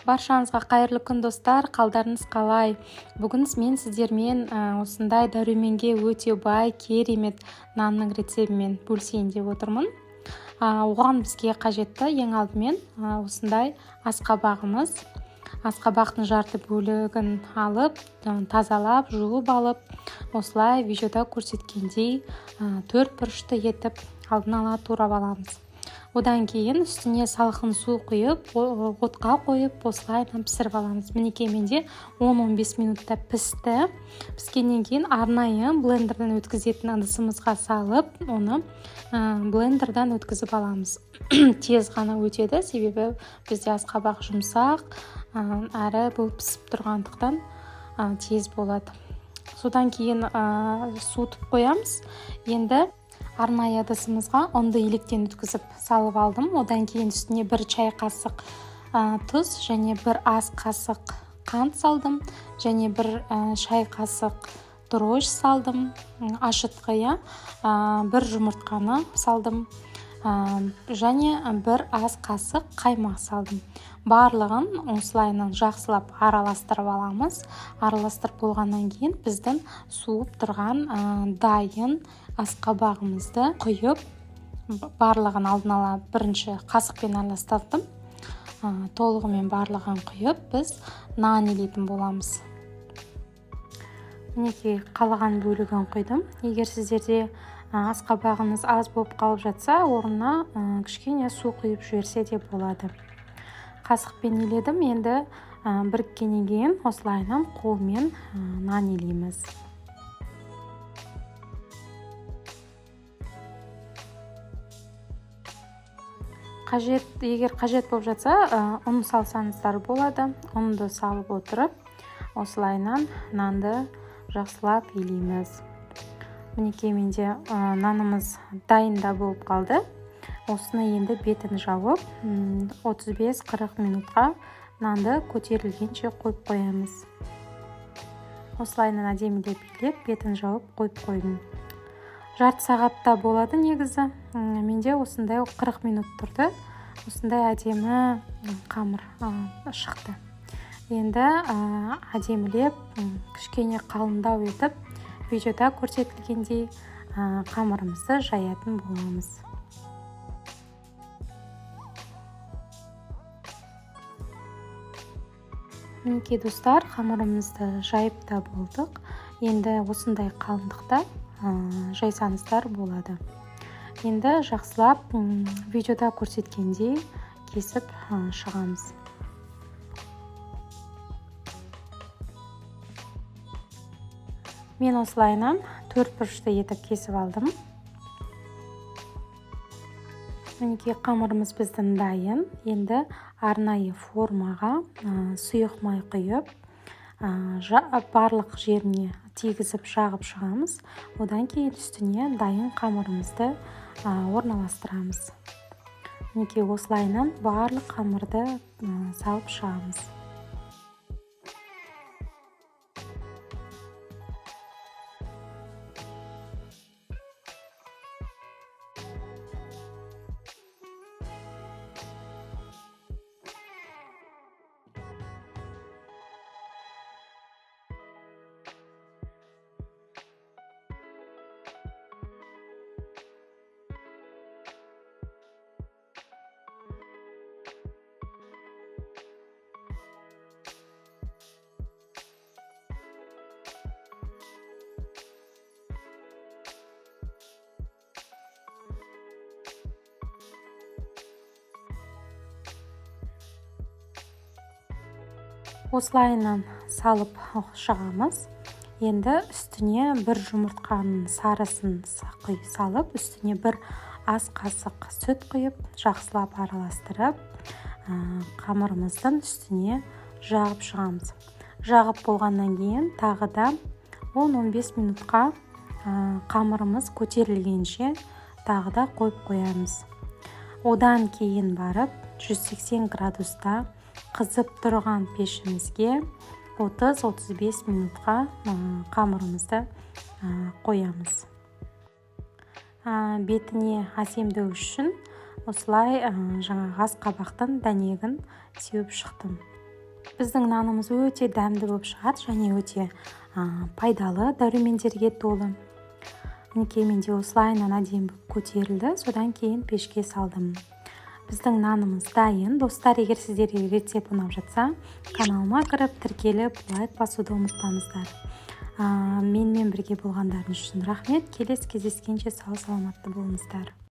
Баршаңызға қайырлы күн достар, қалдарыңыз қалай? Бүгін мен сіздермен осындай дәруменге өте бай, керемет нанның рецебімен бөлісейін деп отырмын. Оған бізге қажетті ең алдымен осындай асқабағымыз. Асқабақтың жарты бөлігін алып, тазалап, жуып алып, осылай видеода көрсеткендей 4 бұрышты етіп алдын ала турап аламыз. Одан кейін үстіне салқын су құйып, отқа қойып, осылай пісіріп аламыз. Мінекей менде 10-15 минутта пісті. Піскеннен кейін арнайы блендерден өткізетін ыдысымызға салып, оны блендерден өткізіп аламыз. Тез ғана өтеді, себебі бізде асқабақ жұмсақ, әрі бұл пісіп тұрғандықтан тез болады. Содан кейін суытып қоямыз. Енді арнайы ыдысымызға ұнды електен өткізіп салып алдым. Одан кейін үстіне 1 чай қасық тұз және 1 ас қасық қант салдым. Және 1 шай қасық дрожь салдым. Ашытқы, 1 жұмыртқаны салдым. Және 1 ас қасық қаймақ салдым. Барлығын осылайынан жақсылап араластырып аламыз. Араластырып болғаннан кейін біздің суып тұрған дайын асқабағымызды құйып, барлығын алдын ала бірінші қасықпен араластырдым. Толығымен барлығын құйып, біз нан илейтін боламыз. Мінекей қалған бөлігін құйдым. Егер сіздерде асқабағыңыз аз болып қалып жатса, орнына кішкене су құйып жіберсе де болады. Қасықпен иледім. Енді біріккеннен кейін осылайынан қолмен нан илейміз. Егер қажет болып жатса, ұн салсаңыздар болады. Ұнды салып отырып, осылайынан нанды жақсылап илейміз. Мінекей менде нанымыз дайында болып қалды. Осыны енді бетін жауып, 35-40 минутқа нанды көтерілгенше қойып қоямыз. Осылайынан әдемілеп илеп, бетін жауып қойып қойдым. Жарты сағатта болады негізі. Менде осындай 40 минут тұрды. Осындай әдемі қамыр шықты. Енді әдемілеп, кішкене қалыңдау етіп, видеода көрсетілгендей қамырымызды жаятын боламыз. Мінекей достар, қамырымызды жайып та болдық. Енді осындай қалыңдықта жайсаңыздар болады. Енді жақсылап видеода көрсеткендей кесіп шығамыз. Мен осылайынан 4 бұрышты етіп кесіп алдым. Мінекей қамырымыз біздің дайын. Енді арнайы формаға сұйық май құйып, барлық жеріне тигізіп жағып шығамыз. Одан кейін үстіне дайын қамырымызды орналастырамыз. Мінекей осылайынан барлық қамырды салып шығамыз. Осылайынан салып шығамыз. Енді үстіне 1 жұмыртқаның сарысын салып, үстіне 1 ас қасық сүт құйып, жақсылап араластырып, қамырымыздың үстіне жағып шығамыз. Жағып болғаннан кейін тағы да 10-15 минутқа қамырымыз көтерілгенше тағы да қойып қоямыз. Одан кейін барып 180 градуста қызып тұрған пешімізге 30-35 минутқа қамырымызды қоямыз. Бетіне әсемдеу үшін осылай жаңағы асқабақтың дәнегін сеуіп шықтым. Біздің нанымыз өте дәмді болып шығады және өте пайдалы, дәрумендерге толы. Мінекей менде осылай нан әдемі болып көтерілді. Содан кейін пешке салдым. Біздің нанымыз дайын. Достар, егер сіздерге рецепт ұнап жатса, каналыма кіріп, тіркеліп, лайк басуды ұмытпаңыздар. Менімен бірге болғандарыңыз үшін рахмет. Келесі кездескенше сау саламатты болыңыздар.